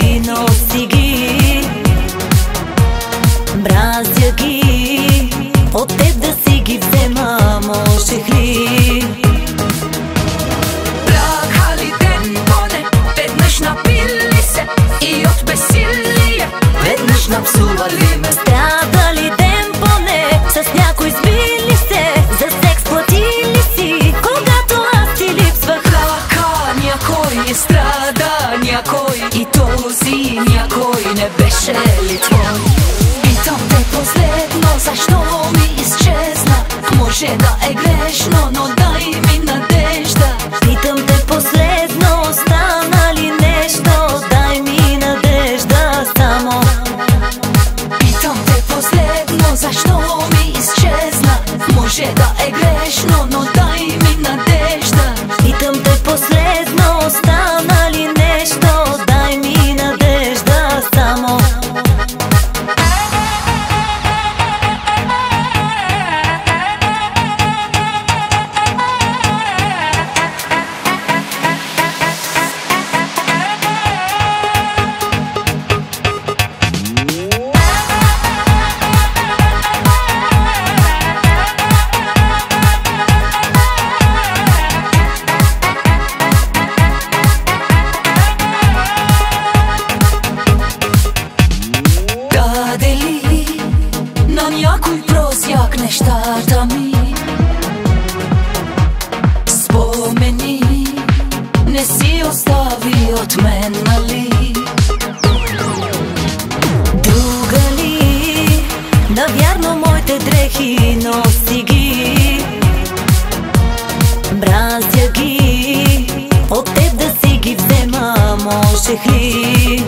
дрехи, носи ги, мразя ги. От теб да си ги взема, можех ли? Бляха ли ден поне, веднъж напили се и от безсилие веднъж напсували ме? Страда ли ден поне, с някой сбили се, за секс платили си, когато аз ти липсвах? Хаха, някой страда, някой, и този някой не беше ли твой? Питам те последно, защо ми изчезна? Може да е грешно, но дай ми надежда. Питам те последно, стана ли нещо? Дай ми надежда само. Питам те последно, защо ми изчезна? Може да е грешно, но дай ми надежда. Питам те последно, стана ли нещо? Дай ми надежда само. Някой прозяк нещата ми, спомени не си остави от мен, нали? Друга ли? Навярно моите дрехи, носи ги, мразя ги. От теб да си ги взема, можех ли?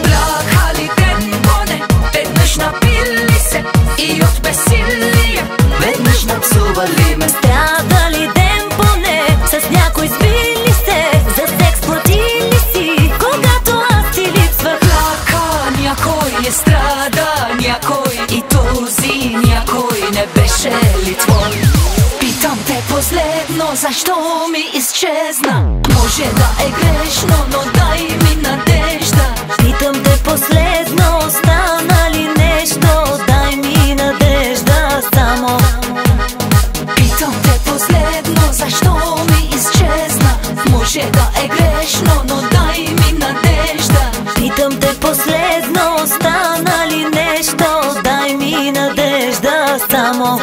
Бляха ли ден поне, веднъж напили се и от безсилие веднъж напсували ме? Страда ли ден поне, с някой сбили се, за секс платили си, когато аз ти липсвах? Хаха, някой страда, някой, и този някой не беше ли твой? Питам те последно, защо ми изчезна? Може да е грешно, но дай ми надежда. Питам те последно, стана ли нещо? Дай ми надежда само. Питам те последно, защо ми изчезна? Може да е грешно, но дай ми надежда. Питам те последно, стана ли нещо? Дай ми надежда само.